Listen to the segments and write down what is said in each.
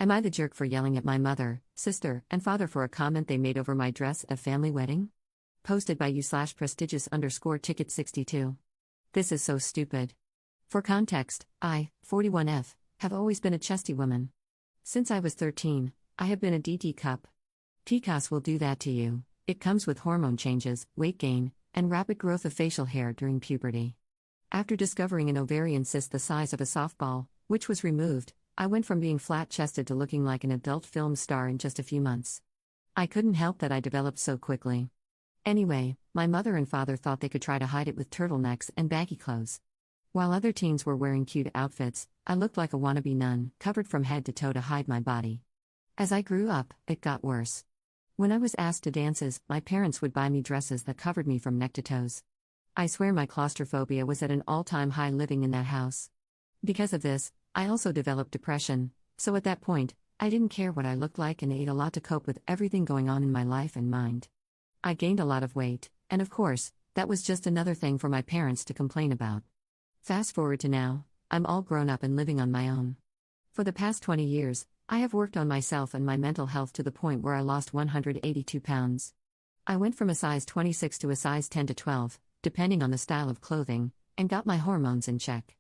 Am I the jerk for yelling at my mother, sister, and father for a comment they made over my dress at a family wedding? Posted by you/prestigious_ticket62. This is so stupid. For context, I, 41F, have always been a chesty woman. Since I was 13, I have been a DT cup. PCOS will do that to you. It comes with hormone changes, weight gain, and rapid growth of facial hair during puberty. After discovering an ovarian cyst the size of a softball, which was removed, I went from being flat-chested to looking like an adult film star in just a few months. I couldn't help that I developed so quickly. Anyway, my mother and father thought they could try to hide it with turtlenecks and baggy clothes. While other teens were wearing cute outfits, I looked like a wannabe nun, covered from head to toe to hide my body. As I grew up, it got worse. When I was asked to dances, my parents would buy me dresses that covered me from neck to toes. I swear my claustrophobia was at an all-time high living in that house. Because of this, I also developed depression, so at that point, I didn't care what I looked like and ate a lot to cope with everything going on in my life and mind. I gained a lot of weight, and of course, that was just another thing for my parents to complain about. Fast forward to now, I'm all grown up and living on my own. For the past 20 years, I have worked on myself and my mental health to the point where I lost 182 pounds. I went from a size 26 to a size 10 to 12, depending on the style of clothing, and got my hormones in check.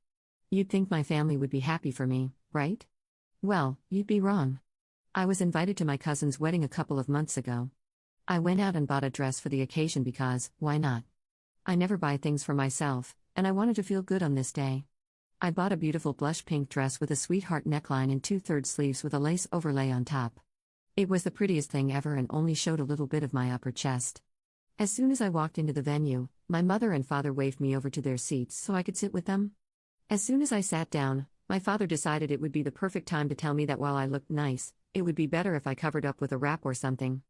You'd think my family would be happy for me, right? Well, you'd be wrong. I was invited to my cousin's wedding a couple of months ago. I went out and bought a dress for the occasion because, why not? I never buy things for myself, and I wanted to feel good on this day. I bought a beautiful blush pink dress with a sweetheart neckline and 2/3 sleeves with a lace overlay on top. It was the prettiest thing ever and only showed a little bit of my upper chest. As soon as I walked into the venue, my mother and father waved me over to their seats so I could sit with them. As soon as I sat down, my father decided it would be the perfect time to tell me that while I looked nice, it would be better if I covered up with a wrap or something.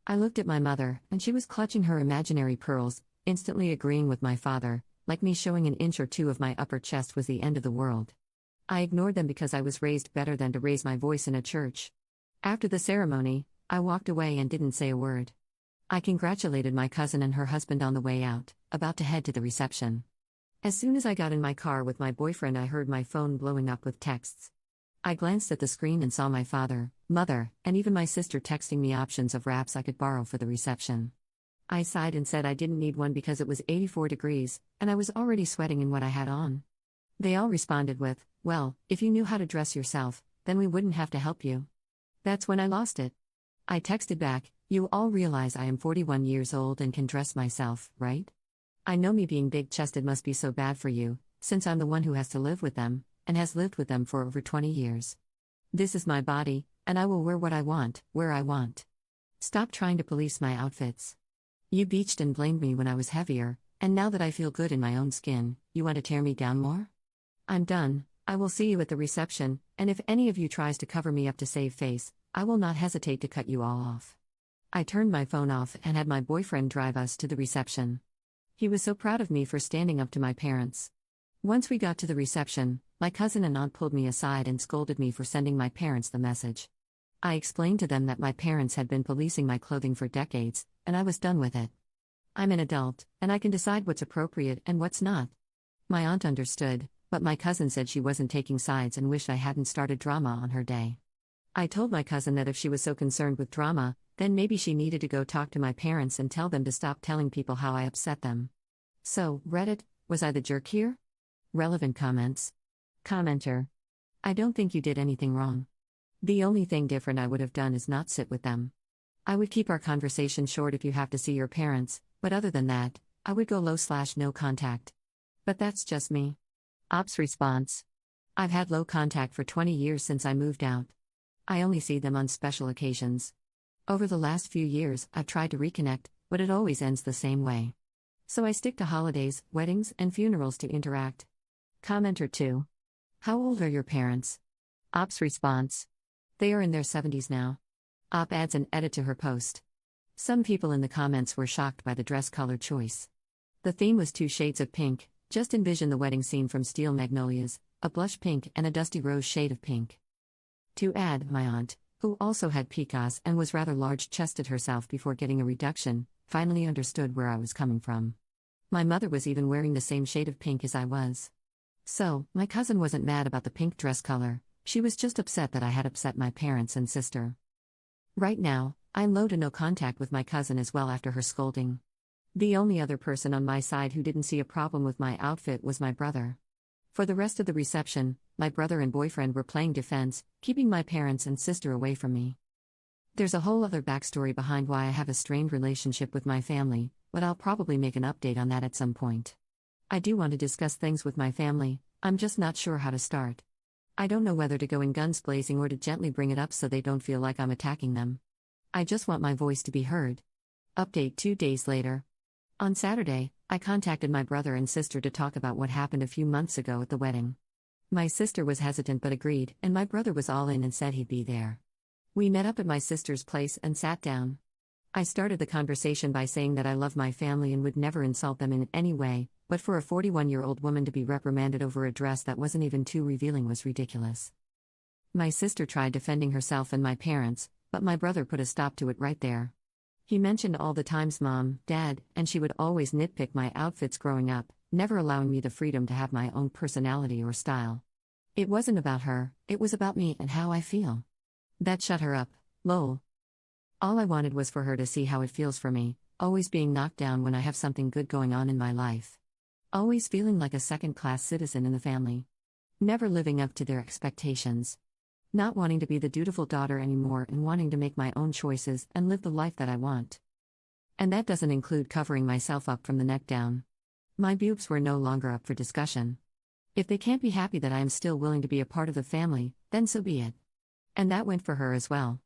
I looked at my mother, and she was clutching her imaginary pearls, instantly agreeing with my father, like me showing an inch or two of my upper chest was the end of the world. I ignored them because I was raised better than to raise my voice in a church. After the ceremony, I walked away and didn't say a word. I congratulated my cousin and her husband on the way out, about to head to the reception. As soon as I got in my car with my boyfriend, I heard my phone blowing up with texts. I glanced at the screen and saw my father, mother, and even my sister texting me options of wraps I could borrow for the reception. I sighed and said I didn't need one because it was 84 degrees, and I was already sweating in what I had on. They all responded with, "Well, if you knew how to dress yourself, then we wouldn't have to help you." That's when I lost it. I texted back, "You all realize I am 41 years old and can dress myself, right? I know me being big-chested must be so bad for you, since I'm the one who has to live with them, and has lived with them for over 20 years. This is my body, and I will wear what I want, where I want. Stop trying to police my outfits. You beached and blamed me when I was heavier, and now that I feel good in my own skin, you want to tear me down more? I'm done. I will see you at the reception, and if any of you tries to cover me up to save face, I will not hesitate to cut you all off." I turned my phone off and had my boyfriend drive us to the reception. He was so proud of me for standing up to my parents. Once we got to the reception, my cousin and aunt pulled me aside and scolded me for sending my parents the message. I explained to them that my parents had been policing my clothing for decades, and I was done with it. I'm an adult, and I can decide what's appropriate and what's not. My aunt understood, but my cousin said she wasn't taking sides and wished I hadn't started drama on her day. I told my cousin that if she was so concerned with drama, then maybe she needed to go talk to my parents and tell them to stop telling people how I upset them. So, Reddit, was I the jerk here? Relevant comments. Commenter: I don't think you did anything wrong. The only thing different I would have done is not sit with them. I would keep our conversation short if you have to see your parents, but other than that, I would go low/no contact. But that's just me. Ops response: I've had low contact for 20 years since I moved out. I only see them on special occasions. Over the last few years, I've tried to reconnect, but it always ends the same way. So I stick to holidays, weddings, and funerals to interact. Commenter 2: How old are your parents? Ops response: They are in their 70s now. Op adds an edit to her post. Some people in the comments were shocked by the dress color choice. The theme was 2 shades of pink. Just envision the wedding scene from Steel Magnolias, a blush pink and a dusty rose shade of pink. To add, my aunt, who also had PCOS and was rather large-chested herself before getting a reduction, finally understood where I was coming from. My mother was even wearing the same shade of pink as I was. So, my cousin wasn't mad about the pink dress color, She was just upset that I had upset my parents and sister. Right now, I'm low to no contact with my cousin as well after her scolding. The only other person on my side who didn't see a problem with my outfit was my brother. For the rest of the reception, my brother and boyfriend were playing defense, keeping my parents and sister away from me. There's a whole other backstory behind why I have a strained relationship with my family, but I'll probably make an update on that at some point. I do want to discuss things with my family, I'm just not sure how to start. I don't know whether to go in guns blazing or to gently bring it up so they don't feel like I'm attacking them. I just want my voice to be heard. Update 2 days later. On Saturday, I contacted my brother and sister to talk about what happened a few months ago at the wedding. My sister was hesitant but agreed, and my brother was all in and said he'd be there. We met up at my sister's place and sat down. I started the conversation by saying that I love my family and would never insult them in any way, but for a 41-year-old woman to be reprimanded over a dress that wasn't even too revealing was ridiculous. My sister tried defending herself and my parents, but my brother put a stop to it right there. He mentioned all the times Mom, Dad, and she would always nitpick my outfits growing up, never allowing me the freedom to have my own personality or style. It wasn't about her, it was about me and how I feel. That shut her up, lol. All I wanted was for her to see how it feels for me, always being knocked down when I have something good going on in my life. Always feeling like a second-class citizen in the family. Never living up to their expectations. Not wanting to be the dutiful daughter anymore and wanting to make my own choices and live the life that I want. And that doesn't include covering myself up from the neck down. My boobs were no longer up for discussion. If they can't be happy that I am still willing to be a part of the family, then so be it. And that went for her as well.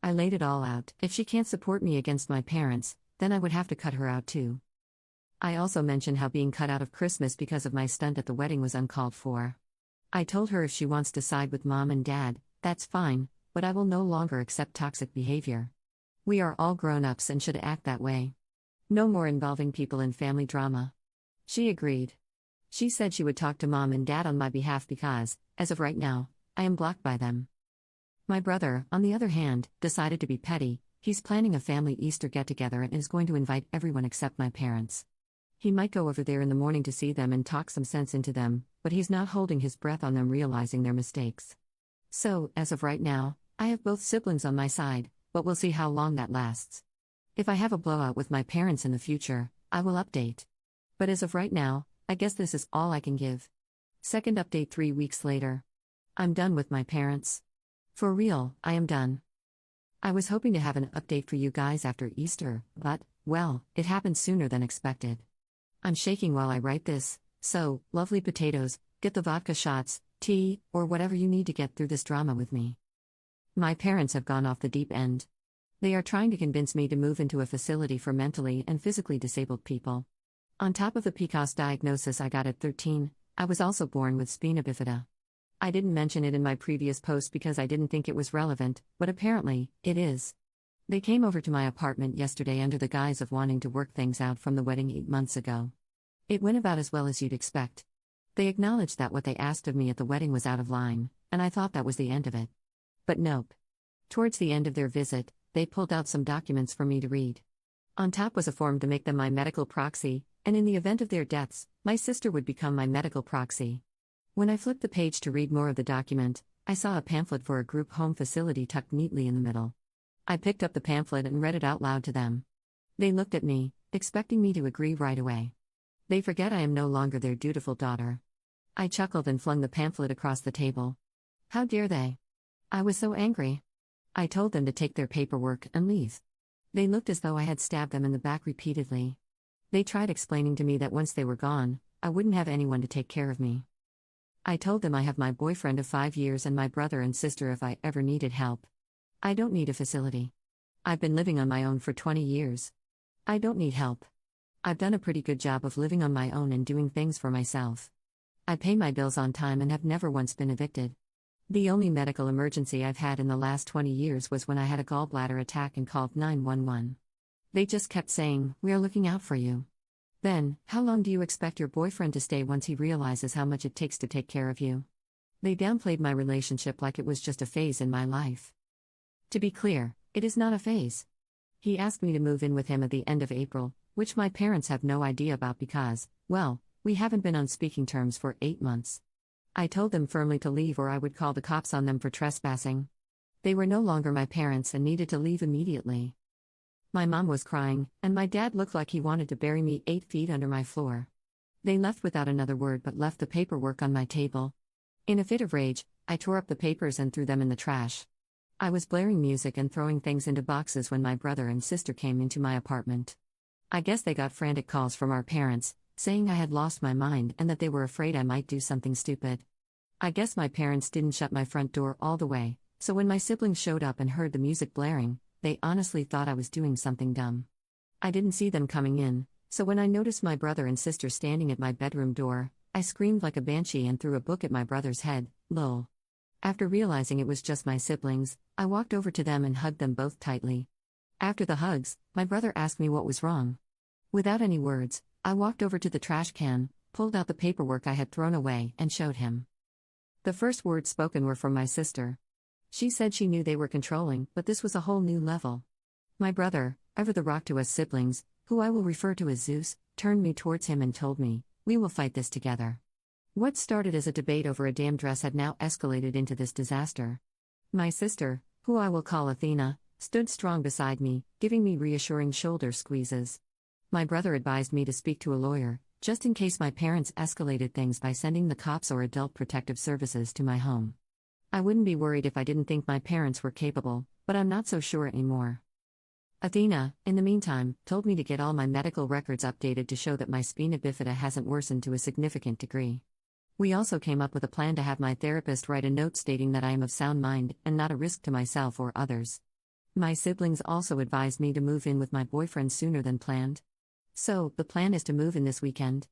I laid it all out. If she can't support me against my parents, then I would have to cut her out too. I also mentioned how being cut out of Christmas because of my stunt at the wedding was uncalled for. I told her if she wants to side with Mom and Dad, that's fine, but I will no longer accept toxic behavior. We are all grown-ups and should act that way. No more involving people in family drama. She agreed. She said she would talk to Mom and Dad on my behalf because, as of right now, I am blocked by them. My brother, on the other hand, decided to be petty. He's planning a family Easter get-together and is going to invite everyone except my parents. He might go over there in the morning to see them and talk some sense into them, but he's not holding his breath on them realizing their mistakes. So, as of right now, I have both siblings on my side, but we'll see how long that lasts. If I have a blowout with my parents in the future, I will update. But as of right now, I guess this is all I can give. Second update 3 weeks later. I'm done with my parents. For real, I am done. I was hoping to have an update for you guys after Easter, but, well, it happened sooner than expected. I'm shaking while I write this, so, lovely potatoes, get the vodka shots, tea, or whatever you need to get through this drama with me. My parents have gone off the deep end. They are trying to convince me to move into a facility for mentally and physically disabled people. On top of the PCOS diagnosis I got at 13, I was also born with spina bifida. I didn't mention it in my previous post because I didn't think it was relevant, but apparently, it is. They came over to my apartment yesterday under the guise of wanting to work things out from the wedding 8 months ago. It went about as well as you'd expect. They acknowledged that what they asked of me at the wedding was out of line, and I thought that was the end of it. But nope. Towards the end of their visit, they pulled out some documents for me to read. On top was a form to make them my medical proxy, and in the event of their deaths, my sister would become my medical proxy. When I flipped the page to read more of the document, I saw a pamphlet for a group home facility tucked neatly in the middle. I picked up the pamphlet and read it out loud to them. They looked at me, expecting me to agree right away. They forget I am no longer their dutiful daughter. I chuckled and flung the pamphlet across the table. How dare they? I was so angry. I told them to take their paperwork and leave. They looked as though I had stabbed them in the back repeatedly. They tried explaining to me that once they were gone, I wouldn't have anyone to take care of me. I told them I have my boyfriend of 5 years and my brother and sister if I ever needed help. I don't need a facility. I've been living on my own for 20 years. I don't need help. I've done a pretty good job of living on my own and doing things for myself. I pay my bills on time and have never once been evicted. The only medical emergency I've had in the last 20 years was when I had a gallbladder attack and called 911. They just kept saying, "We are looking out for you." Then, how long do you expect your boyfriend to stay once he realizes how much it takes to take care of you? They downplayed my relationship like it was just a phase in my life. To be clear, it is not a phase. He asked me to move in with him at the end of April, which my parents have no idea about because, well, we haven't been on speaking terms for 8 months. I told them firmly to leave or I would call the cops on them for trespassing. They were no longer my parents and needed to leave immediately. My mom was crying, and my dad looked like he wanted to bury me 8 feet under my floor. They left without another word but left the paperwork on my table. In a fit of rage, I tore up the papers and threw them in the trash. I was blaring music and throwing things into boxes when my brother and sister came into my apartment. I guess they got frantic calls from our parents, saying I had lost my mind and that they were afraid I might do something stupid. I guess my parents didn't shut my front door all the way, so when my siblings showed up and heard the music blaring, they honestly thought I was doing something dumb. I didn't see them coming in, so when I noticed my brother and sister standing at my bedroom door, I screamed like a banshee and threw a book at my brother's head, lol. After realizing it was just my siblings, I walked over to them and hugged them both tightly. After the hugs, my brother asked me what was wrong. Without any words, I walked over to the trash can, pulled out the paperwork I had thrown away, and showed him. The first words spoken were from my sister. She said she knew they were controlling, but this was a whole new level. My brother, ever the rock to us siblings, who I will refer to as Zeus, turned me towards him and told me, "We will fight this together." What started as a debate over a damn dress had now escalated into this disaster. My sister, who I will call Athena, stood strong beside me, giving me reassuring shoulder squeezes. My brother advised me to speak to a lawyer, just in case my parents escalated things by sending the cops or adult protective services to my home. I wouldn't be worried if I didn't think my parents were capable, but I'm not so sure anymore. Athena, in the meantime, told me to get all my medical records updated to show that my spina bifida hasn't worsened to a significant degree. We also came up with a plan to have my therapist write a note stating that I am of sound mind and not a risk to myself or others. My siblings also advised me to move in with my boyfriend sooner than planned. So, the plan is to move in this weekend.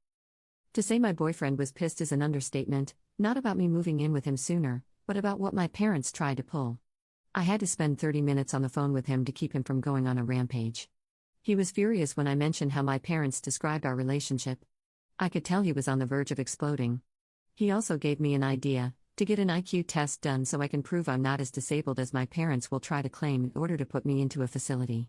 To say my boyfriend was pissed is an understatement, not about me moving in with him sooner, but about what my parents tried to pull. I had to spend 30 minutes on the phone with him to keep him from going on a rampage. He was furious when I mentioned how my parents described our relationship. I could tell he was on the verge of exploding. He also gave me an idea, to get an IQ test done so I can prove I'm not as disabled as my parents will try to claim in order to put me into a facility.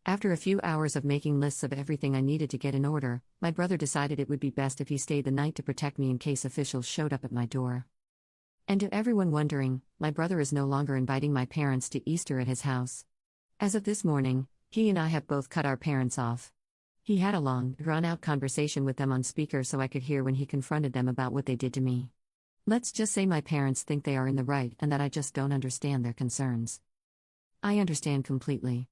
After a few hours of making lists of everything I needed to get in order, my brother decided it would be best if he stayed the night to protect me in case officials showed up at my door. And to everyone wondering, my brother is no longer inviting my parents to Easter at his house. As of this morning, he and I have both cut our parents off. He had a long, drawn-out conversation with them on speaker so I could hear when he confronted them about what they did to me. Let's just say my parents think they are in the right and that I just don't understand their concerns. I understand completely.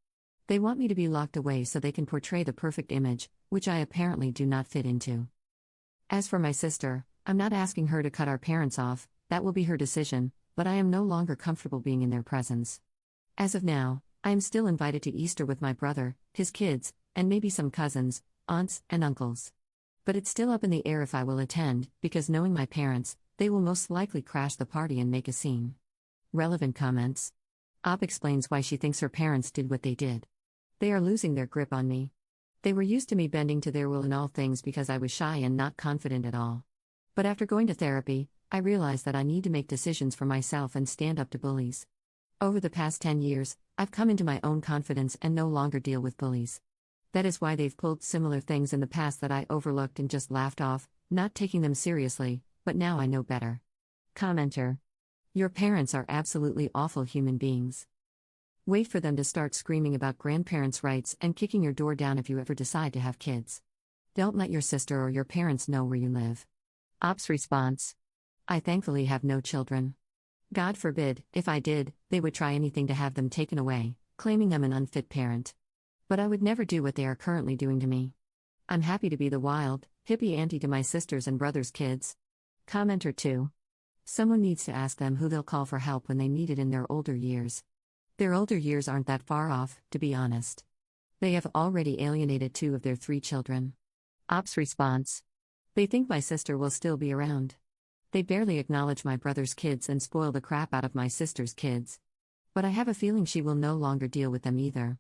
They want me to be locked away so they can portray the perfect image, which I apparently do not fit into. As for my sister, I'm not asking her to cut our parents off, that will be her decision, but I am no longer comfortable being in their presence. As of now, I am still invited to Easter with my brother, his kids, and maybe some cousins, aunts, and uncles. But it's still up in the air if I will attend, because knowing my parents, they will most likely crash the party and make a scene. Relevant comments. Op explains why she thinks her parents did what they did. They are losing their grip on me. They were used to me bending to their will in all things because I was shy and not confident at all. But after going to therapy, I realized that I need to make decisions for myself and stand up to bullies. Over the past 10 years, I've come into my own confidence and no longer deal with bullies. That is why they've pulled similar things in the past that I overlooked and just laughed off, not taking them seriously, but now I know better. Commenter. Your parents are absolutely awful human beings. Wait for them to start screaming about grandparents' rights and kicking your door down if you ever decide to have kids. Don't let your sister or your parents know where you live. Op's response. I thankfully have no children. God forbid, if I did, they would try anything to have them taken away, claiming I'm an unfit parent. But I would never do what they are currently doing to me. I'm happy to be the wild, hippie auntie to my sisters and brothers' kids. Commenter 2. Someone needs to ask them who they'll call for help when they need it in their older years. Their older years aren't that far off, to be honest. They have already alienated 2 of their 3 children. Op's response. They think my sister will still be around. They barely acknowledge my brother's kids and spoil the crap out of my sister's kids. But I have a feeling she will no longer deal with them either.